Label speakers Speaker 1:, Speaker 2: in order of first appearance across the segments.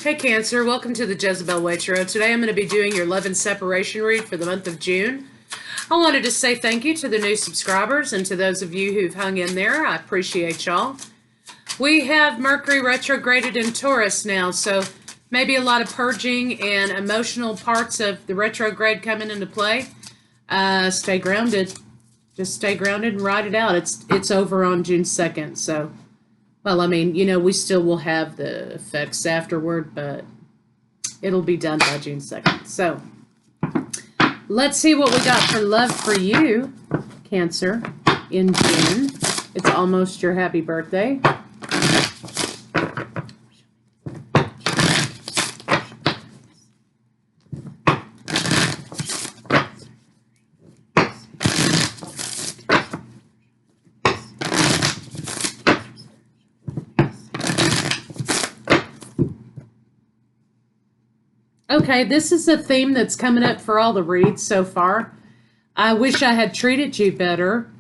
Speaker 1: Hey Cancer, welcome to the Jezebel Way Tarot. Today I'm going to be doing your love and separation read for the month of June. I wanted to say thank you to the new subscribers and to those of you who've hung in there. I appreciate y'all. We have Mercury retrograded in Taurus now, so maybe a lot of purging and emotional parts of the retrograde coming into play. Stay grounded. Just stay grounded and ride it out. It's over on June 2nd, so... Well, I mean, you know, we still will have the effects afterward, but it'll be done by June 2nd. So, let's see what we got for love for you, Cancer, in June. It's almost your happy birthday. Okay, this is a theme that's coming up for all the reads so far. I wish I had treated you better.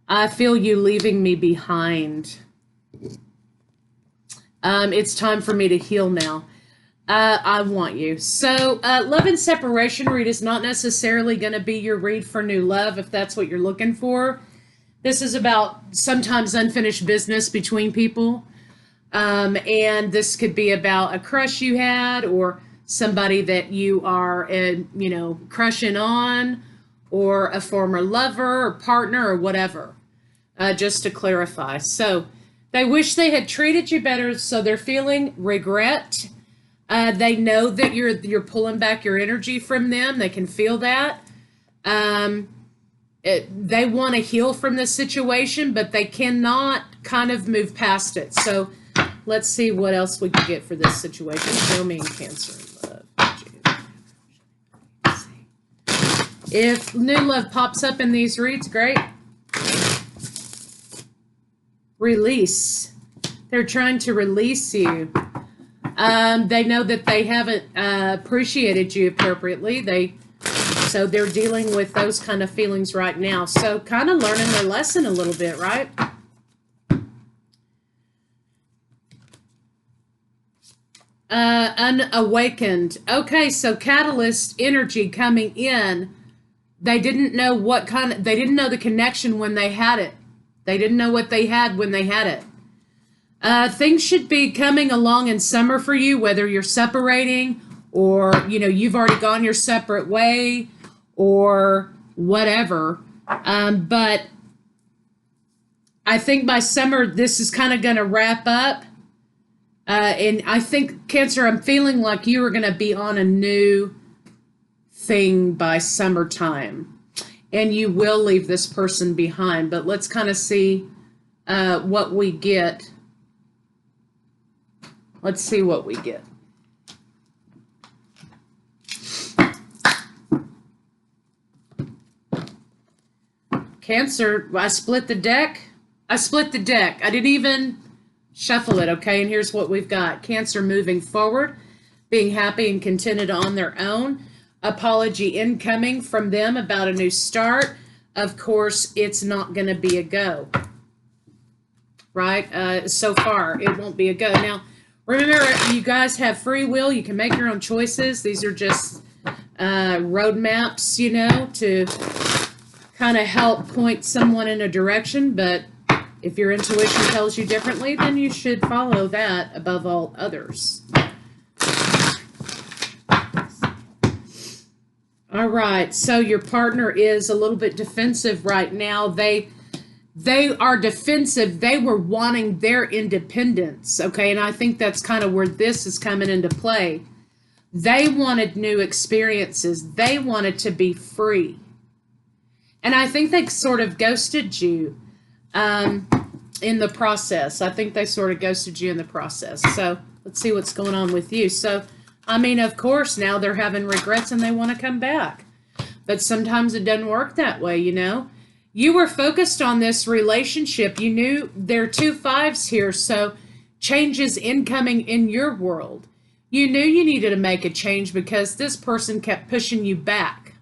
Speaker 1: I feel you leaving me behind. It's time for me to heal now. I want you. So, love and separation read is not necessarily going to be your read for new love if that's what you're looking for. This is about sometimes unfinished business between people. And this could be about a crush you had or somebody that you are, crushing on, or a former lover or partner or whatever, just to clarify. So they wish they had treated you better, so they're feeling regret. They know that you're pulling back your energy from them. They can feel that. They want to heal from this situation, but they cannot kind of move past it. So let's see what else we can get for this situation. Show me Cancer. If new love pops up in these reads, great. Release. They're trying to release you. They know that they haven't appreciated you appropriately. So they're dealing with those kind of feelings right now. So kind of learning their lesson a little bit, right? Unawakened. Okay, so catalyst energy coming in. They didn't know they didn't know the connection when they had it. They didn't know what they had when they had it. Things should be coming along in summer for you, whether you're separating or, you've already gone your separate way or whatever. But I think by summer, this is kind of going to wrap up. And I think, Cancer, I'm feeling like you are going to be on a new thing by summertime, and you will leave this person behind. But let's kind of see what we get. Let's see what we get. Cancer, I split the deck. I didn't even shuffle it, okay? And here's what we've got. Cancer moving forward, being happy and contented on their own. Apology incoming from them about a new start. Of course, it's not going to be a go, right? So far, it won't be a go. Now, remember, you guys have free will. You can make your own choices. These are just roadmaps, to kind of help point someone in a direction. But if your intuition tells you differently, then you should follow that above all others. All right, so your partner is a little bit defensive right now. They are defensive. They were wanting their independence, okay? And I think that's kind of where this is coming into play. They wanted new experiences. They wanted to be free. And I think they sort of ghosted you in the process. I think they sort of ghosted you in the process. So let's see what's going on with you. So, I mean, of course, now they're having regrets and they want to come back. But sometimes it doesn't work that way, You were focused on this relationship. You knew there are 2 5s here, so change is incoming in your world. You knew you needed to make a change because this person kept pushing you back.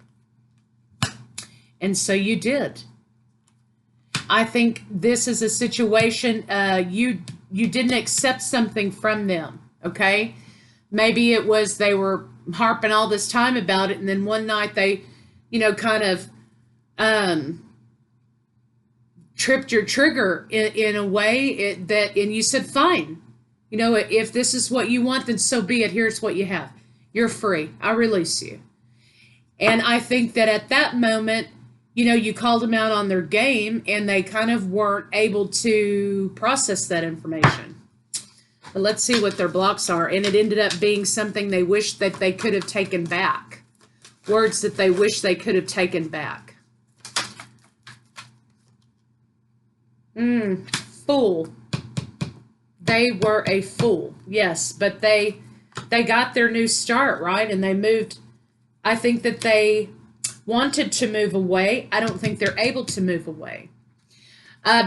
Speaker 1: And so you did. I think this is a situation you didn't accept something from them, okay? Maybe it was they were harping all this time about it, and then one night they, kind of um, tripped your trigger in a way and you said, fine. If this is what you want, then so be it. Here's what you have. You're free. I release you. And I think that at that moment, you called them out on their game and they kind of weren't able to process that information. But let's see what their blocks are. And it ended up being something they wish that they could have taken back. Words that they wish they could have taken back. Fool. They were a fool. Yes, but they got their new start, right? And they moved. I think that they wanted to move away. I don't think they're able to move away.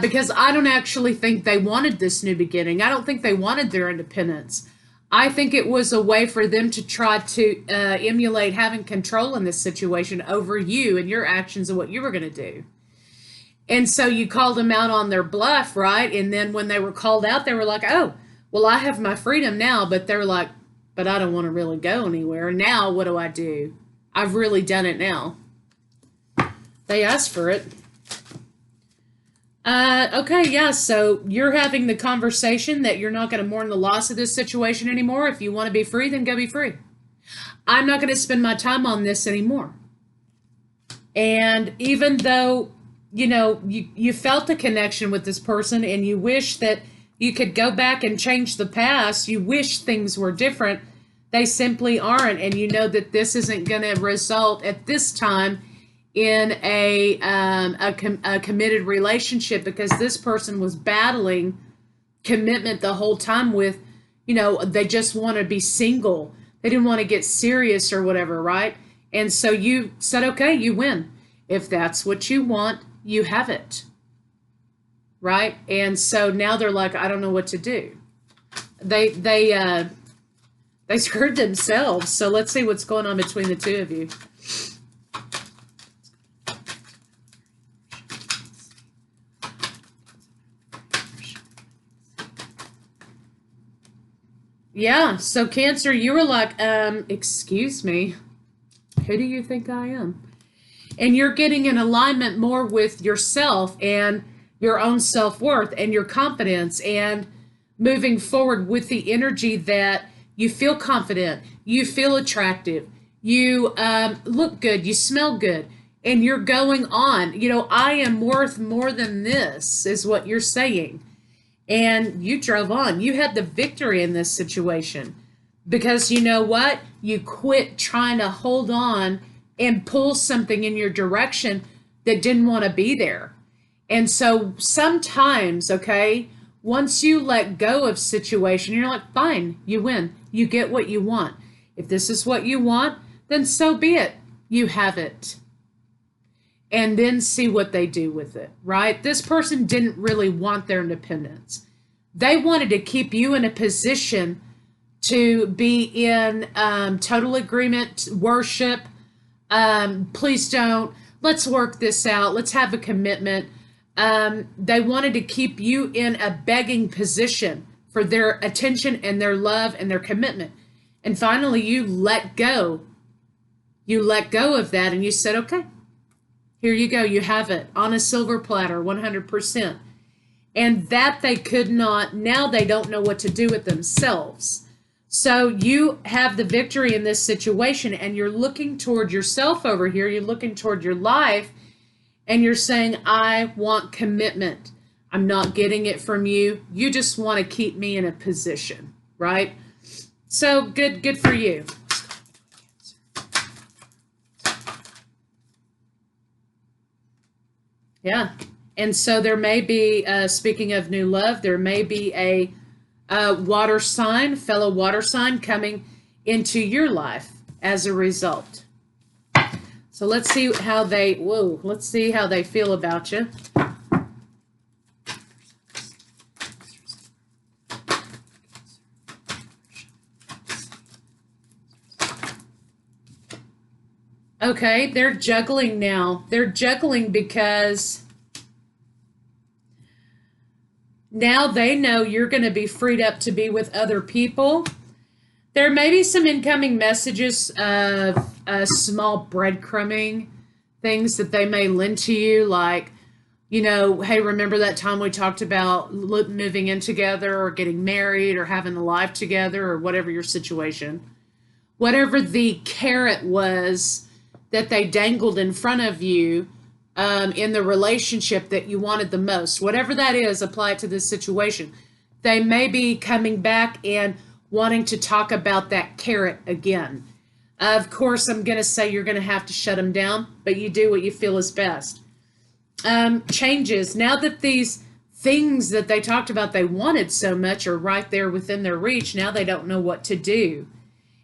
Speaker 1: Because I don't actually think they wanted this new beginning. I don't think they wanted their independence. I think it was a way for them to try to emulate having control in this situation over you and your actions and what you were going to do. And so you called them out on their bluff, right? And then when they were called out, they were like, oh, well, I have my freedom now. But they're like, but I don't want to really go anywhere. Now what do? I've really done it now. They asked for it. Okay, yeah, so you're having the conversation that you're not going to mourn the loss of this situation anymore. If you want to be free, then go be free. I'm not going to spend my time on this anymore. And even though, you felt a connection with this person and you wish that you could go back and change the past, you wish things were different, they simply aren't. And you know that this isn't going to result at this time in a committed relationship, because this person was battling commitment the whole time with, they just want to be single. They didn't want to get serious or whatever, right? And so you said, okay, you win. If that's what you want, you have it, right? And so now they're like, I don't know what to do. They screwed themselves. So let's see what's going on between the two of you. Yeah, so Cancer, you were like, excuse me, who do you think I am? And you're getting in alignment more with yourself and your own self-worth and your confidence, and moving forward with the energy that you feel confident, you feel attractive, you look good, you smell good, and you're going on. I am worth more than this is what you're saying. And you drove on. You had the victory in this situation because you know what? You quit trying to hold on and pull something in your direction that didn't want to be there. And so sometimes, okay, once you let go of situation, you're like, fine, you win. You get what you want. If this is what you want, then so be it. You have it. And then see what they do with it, right? This person didn't really want their independence. They wanted to keep you in a position to be in total agreement, worship. Please don't. Let's work this out. Let's have a commitment. They wanted to keep you in a begging position for their attention and their love and their commitment. And finally, you let go. You let go of that and you said, okay. Here you go. You have it on a silver platter, 100%. And that they could not, now they don't know what to do with themselves. So you have the victory in this situation and you're looking toward yourself over here. You're looking toward your life and you're saying, I want commitment. I'm not getting it from you. You just want to keep me in a position, right? So good for you. Yeah. And so there may be, speaking of new love, there may be a water sign, fellow water sign coming into your life as a result. So let's see how let's see how they feel about you. Okay, they're juggling now. They're juggling because now they know you're going to be freed up to be with other people. There may be some incoming messages of small breadcrumbing things that they may lend to you, like, you know, hey, remember that time we talked about moving in together or getting married or having a life together or whatever your situation. Whatever the carrot was that they dangled in front of you in the relationship that you wanted the most, whatever that is, apply it to this situation. They may be coming back and wanting to talk about that carrot again. Of course, I'm going to say you're going to have to shut them down, but you do what you feel is best. Changes. Now that these things that they talked about they wanted so much are right there within their reach, now they don't know what to do.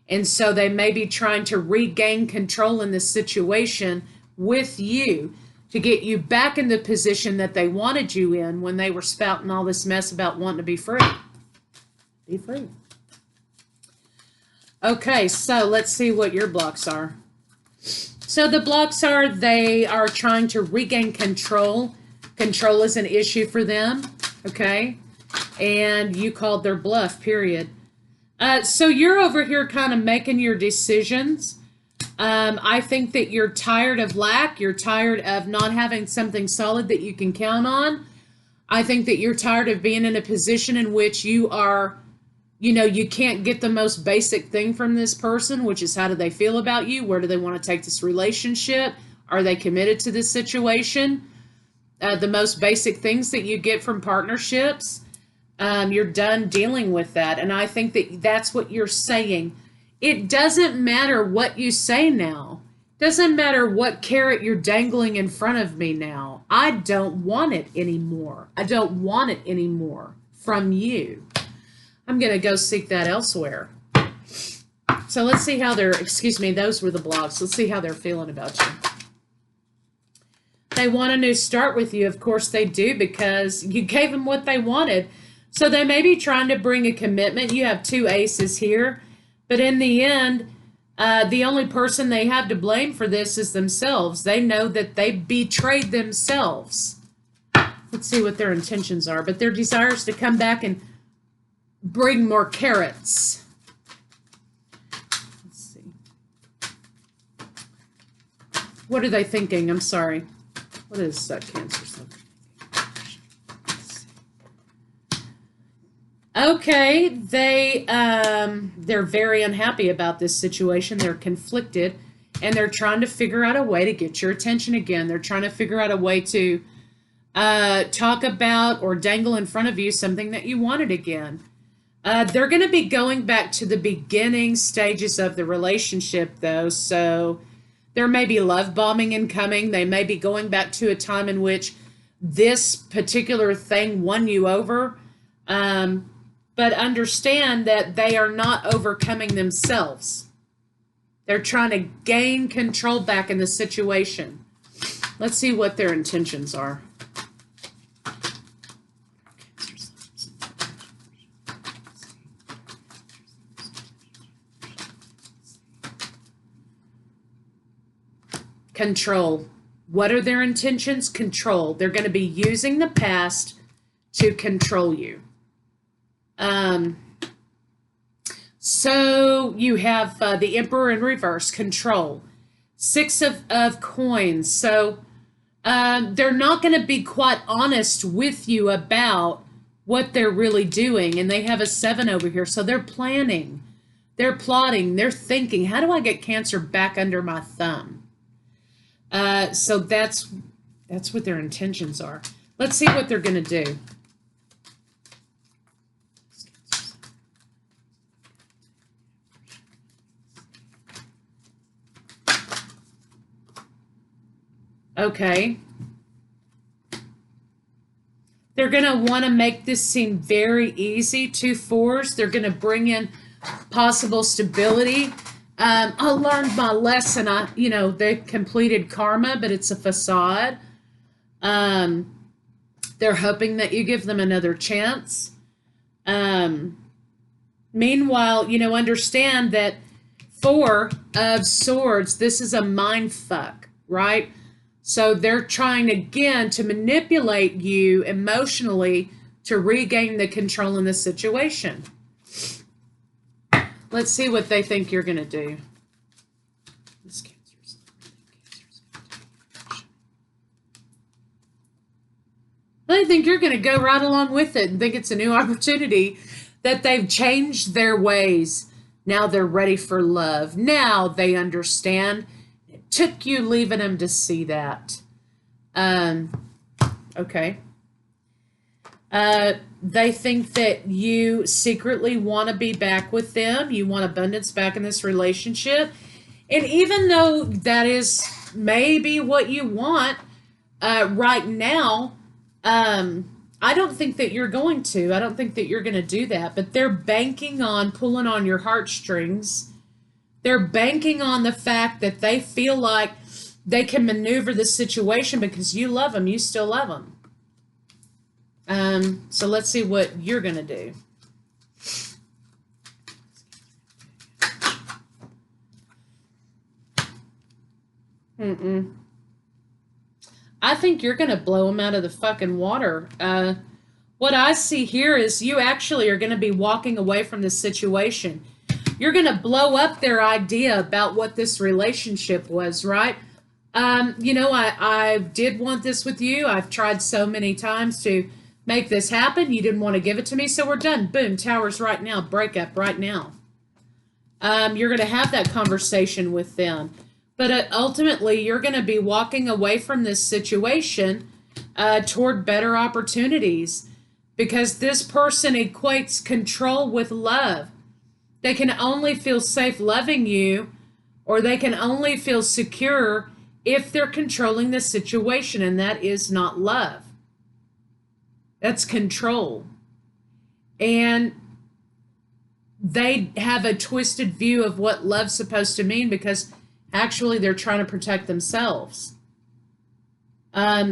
Speaker 1: And so they may be trying to regain control in this situation with you to get you back in the position that they wanted you in when they were spouting all this mess about wanting to be free. Be free. Okay, so let's see what your blocks are. So the blocks are, they are trying to regain control. Control is an issue for them, okay? And you called their bluff, period. So you're over here kind of making your decisions. I think that you're tired of lack. You're tired of not having something solid that you can count on. I think that you're tired of being in a position in which you are, you know, you can't get the most basic thing from this person, which is how do they feel about you? Where do they want to take this relationship? Are they committed to this situation? The most basic things that you get from partnerships. You're done dealing with that. And I think that that's what you're saying. It doesn't matter what you say now. It doesn't matter what carrot you're dangling in front of me now. I don't want it anymore. I don't want it anymore from you. I'm going to go seek that elsewhere. So let's see how they're, excuse me, those were the blocks. Let's see how they're feeling about you. They want a new start with you. Of course they do, because you gave them what they wanted. So they may be trying to bring a commitment. You have two aces here. But in the end, the only person they have to blame for this is themselves. They know that they betrayed themselves. Let's see what their intentions are. But their desire is to come back and bring more carrots. Let's see. What are they thinking? I'm sorry. What is Cancer thinking? Okay, they're very unhappy about this situation. They're conflicted, and they're trying to figure out a way to get your attention again. They're trying to figure out a way to talk about or dangle in front of you something that you wanted again. They're going to be going back to the beginning stages of the relationship, though, so there may be love bombing incoming. They may be going back to a time in which this particular thing won you over. But understand that they are not overcoming themselves. They're trying to gain control back in the situation. Let's see what their intentions are. Control. What are their intentions? Control. They're going to be using the past to control you. So you have the Emperor in reverse, control. Six of coins. So they're not going to be quite honest with you about what they're really doing. And they have a 7 over here. So they're planning, they're plotting, they're thinking, how do I get Cancer back under my thumb? So that's what their intentions are. Let's see what they're going to do. Okay. They're going to want to make this seem very easy. 2 4s. They're going to bring in possible stability. I learned my lesson. They completed karma, but it's a facade. They're hoping that you give them another chance. Meanwhile, understand that 4 of Swords, this is a mind fuck, right? So they're trying again to manipulate you emotionally to regain the control in the situation. Let's see what they think you're going to do. This Cancer's they think you're going to go right along with it and think it's a new opportunity, that they've changed their ways. Now they're ready for love. Now they understand. It took you leaving them to see that. Okay. They think that you secretly want to be back with them. You want abundance back in this relationship. And even though that is maybe what you want right now, I don't think that you're going to. I don't think that you're going to do that. But they're banking on pulling on your heartstrings. They're banking on the fact that they feel like they can maneuver the situation because you love them. You still love them. So let's see what you're going to do. I think you're going to blow them out of the fucking water. What I see here is you actually are going to be walking away from this situation. You're going to blow up their idea about what this relationship was, right? You know, I did want this with you. I've tried so many times to make this happen. You didn't want to give it to me, so we're done. Boom, towers right now, breakup right now. You're going to have that conversation with them. But ultimately, you're going to be walking away from this situation toward better opportunities because this person equates control with love. They can only feel safe loving you, or they can only feel secure if they're controlling the situation, and that is not love. That's control. And they have a twisted view of what love's supposed to mean because actually they're trying to protect themselves.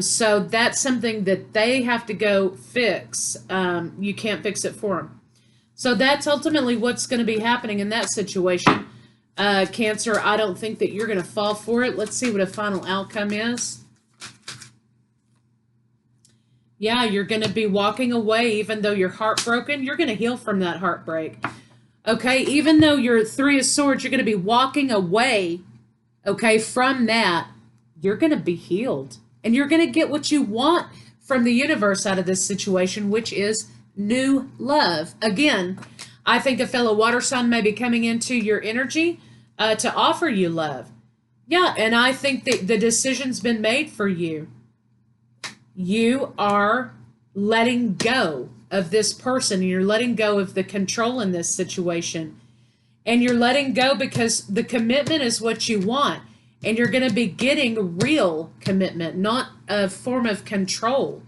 Speaker 1: So that's something that they have to go fix. You can't fix it for them. So that's ultimately what's going to be happening in that situation. Cancer, I don't think that you're going to fall for it. Let's see what a final outcome is. Yeah, you're going to be walking away even though you're heartbroken. You're going to heal from that heartbreak. Okay, even though you're 3 of Swords, you're going to be walking away, okay, from that. You're going to be healed. And you're going to get what you want from the universe out of this situation, which is new love. Again, I think a fellow water sign may be coming into your energy to offer you love. Yeah, and I think that the decision's been made for you. You are letting go of this person. You're letting go of the control in this situation. And you're letting go because the commitment is what you want. And you're going to be getting real commitment, not a form of control.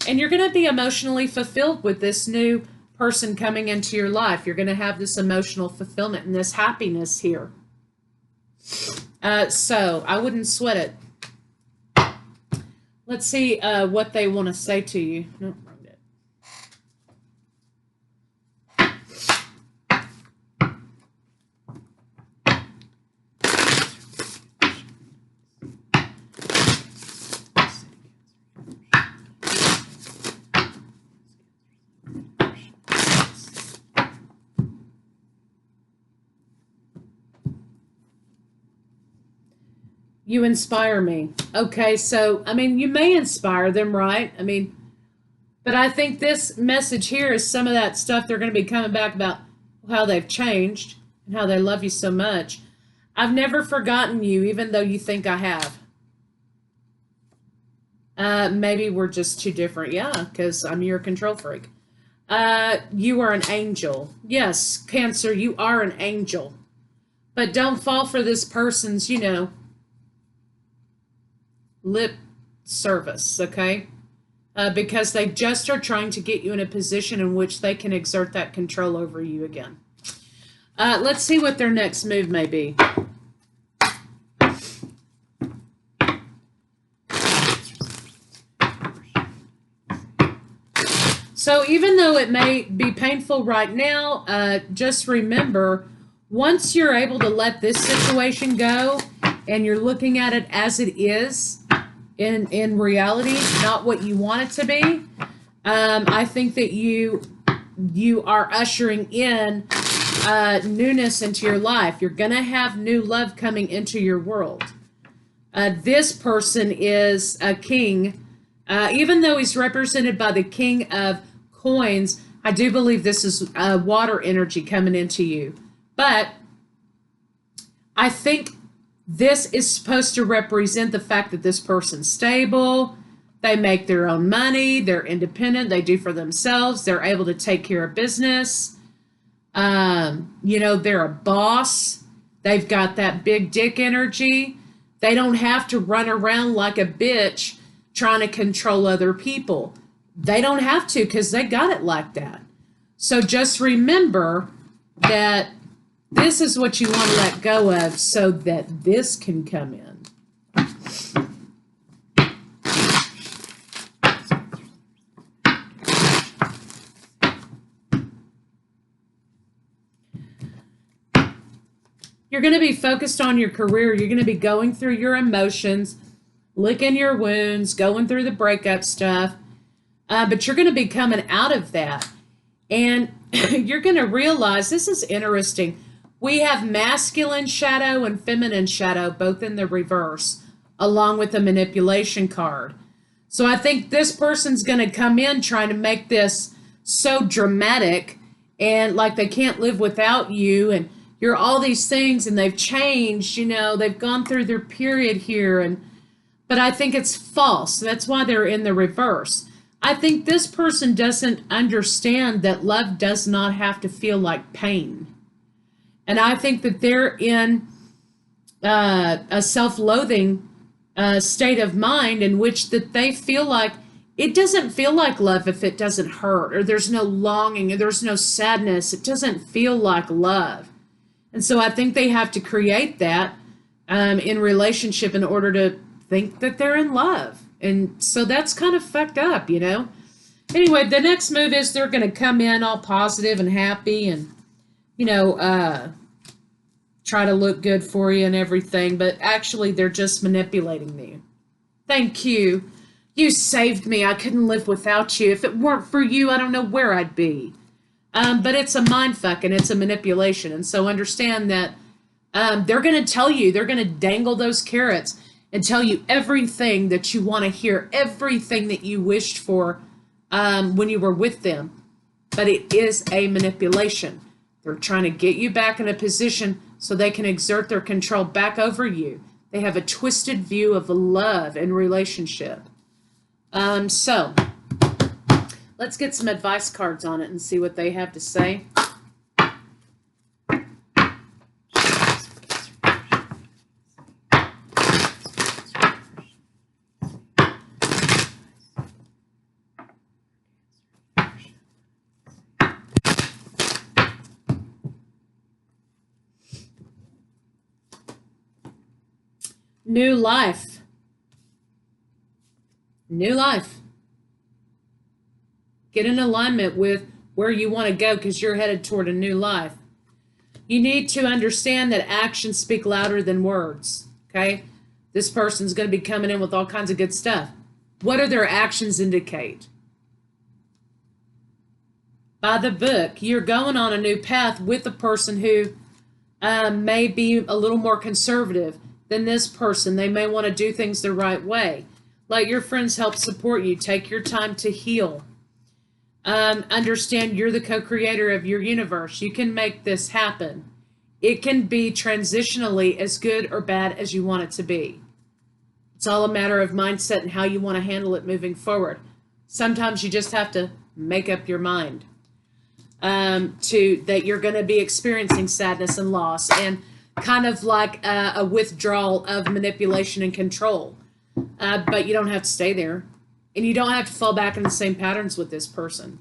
Speaker 1: And you're going to be emotionally fulfilled with this new person coming into your life. You're going to have this emotional fulfillment and this happiness here. So I wouldn't sweat it. Let's see what they want to say to you. Nope, wrong bit. You inspire me. Okay, so, I mean, you may inspire them, right? I mean, but I think this message here is some of that stuff they're going to be coming back about how they've changed and how they love you so much. I've never forgotten you, even though you think I have. Maybe we're just too different. Yeah, because I'm your control freak. You are an angel. Yes, Cancer, you are an angel. But don't fall for this person's, you know, lip service, okay? Because they just are trying to get you in a position in which they can exert that control over you again. Let's see what their next move may be. So even though it may be painful right now, just remember, once you're able to let this situation go and you're looking at it as it is, in reality, not what you want it to be, I think that you are ushering in newness into your life. You're going to have new love coming into your world. This person is a king. Even though he's represented by the king of coins, I do believe this is water energy coming into you. But I think this is supposed to represent the fact that this person's stable. They make their own money. They're independent. They do for themselves. They're able to take care of business. They're a boss. They've got that big dick energy. They don't have to run around like a bitch trying to control other people. They don't have to because they got it like that. So just remember that this is what you want to let go of so that this can come in. You're going to be focused on your career. You're going to be going through your emotions, licking your wounds, going through the breakup stuff. But you're going to be coming out of that. And you're going to realize, this is interesting. We have masculine shadow and feminine shadow, both in the reverse, along with the manipulation card. So I think this person's going to come in trying to make this so dramatic and like they can't live without you and you're all these things and they've changed, they've gone through their period here. But I think it's false. That's why they're in the reverse. I think this person doesn't understand that love does not have to feel like pain. And I think that they're in a self-loathing state of mind in which that they feel like it doesn't feel like love if it doesn't hurt, or there's no longing, or there's no sadness. It doesn't feel like love. And so I think they have to create that in relationship in order to think that they're in love. And so that's kind of fucked up, Anyway, the next move is they're going to come in all positive and happy and, try to look good for you and everything. But actually, they're just manipulating you. Thank you. You saved me. I couldn't live without you. If it weren't for you, I don't know where I'd be. But it's a mind fuck and it's a manipulation. And so understand that they're going to tell you, they're going to dangle those carrots and tell you everything that you want to hear, everything that you wished for when you were with them. But it is a manipulation. They're trying to get you back in a position so they can exert their control back over you. They have a twisted view of love and relationship. So let's get some advice cards on it and see what they have to say. New life. New life. Get in alignment with where you want to go because you're headed toward a new life. You need to understand that actions speak louder than words, okay? This person's going to be coming in with all kinds of good stuff. What do their actions indicate? By the book, you're going on a new path with a person who may be a little more conservative than this person. They may want to do things the right way. Let your friends help support you. Take your time to heal. Understand you're the co-creator of your universe. You can make this happen. It can be transitionally as good or bad as you want it to be. It's all a matter of mindset and how you want to handle it moving forward. Sometimes you just have to make up your mind that you're going to be experiencing sadness and loss and kind of like a withdrawal of manipulation and control. But you don't have to stay there. And you don't have to fall back in the same patterns with this person.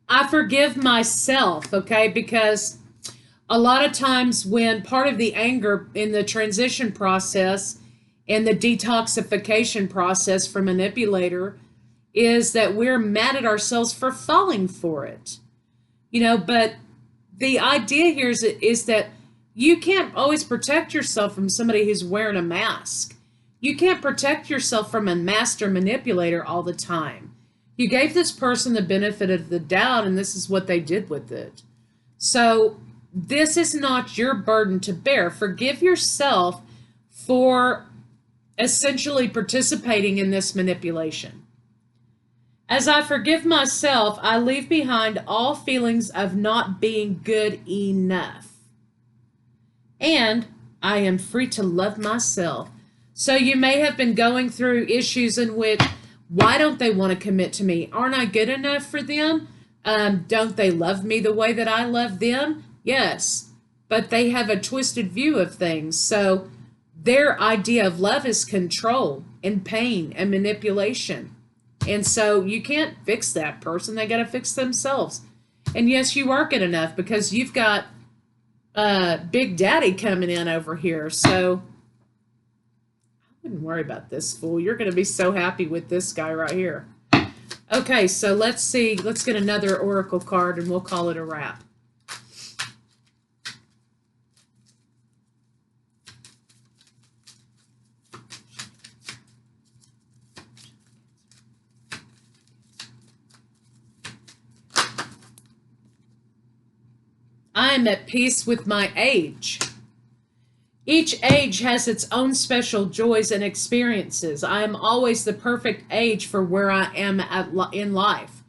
Speaker 1: I forgive myself, okay? Because a lot of times when part of the anger in the transition process and the detoxification process for manipulator is that we're mad at ourselves for falling for it. But the idea here is that you can't always protect yourself from somebody who's wearing a mask. You can't protect yourself from a master manipulator all the time. You gave this person the benefit of the doubt, and this is what they did with it. So this is not your burden to bear. Forgive yourself for essentially participating in this manipulation. As I forgive myself, I leave behind all feelings of not being good enough. And I am free to love myself. So you may have been going through issues in which, why don't they want to commit to me? Aren't I good enough for them? Don't they love me the way that I love them? Yes, but they have a twisted view of things. So their idea of love is control and pain and manipulation. And so you can't fix that person. They got to fix themselves. And yes, you are good enough because you've got Big Daddy coming in over here. So I wouldn't worry about this, fool. You're going to be so happy with this guy right here. Okay, so let's see. Let's get another oracle card and we'll call it a wrap. I am at peace with my age. Each age has its own special joys and experiences. I am always the perfect age for where I am in life.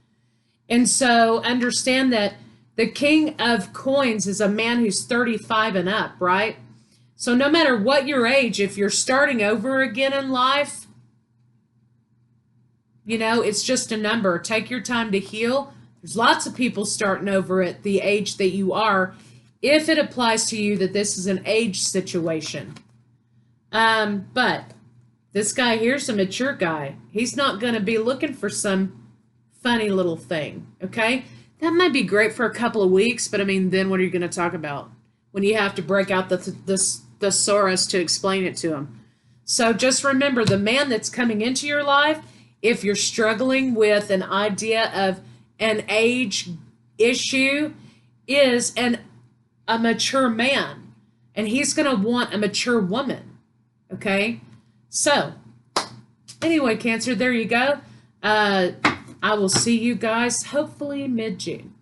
Speaker 1: And so understand that the King of Coins is a man who's 35 and up, right? So no matter what your age, if you're starting over again in life, you know, it's just a number. Take your time to heal. There's lots of people starting over at the age that you are, if it applies to you that this is an age situation. But this guy here's a mature guy. He's not going to be looking for some funny little thing, okay? That might be great for a couple of weeks, but I mean, then what are you going to talk about when you have to break out the thesaurus to explain it to him? So just remember, the man that's coming into your life, if you're struggling with an idea of an age issue, is a mature man, and he's going to want a mature woman. Okay, so anyway, Cancer, there you go. I will see you guys hopefully mid-June.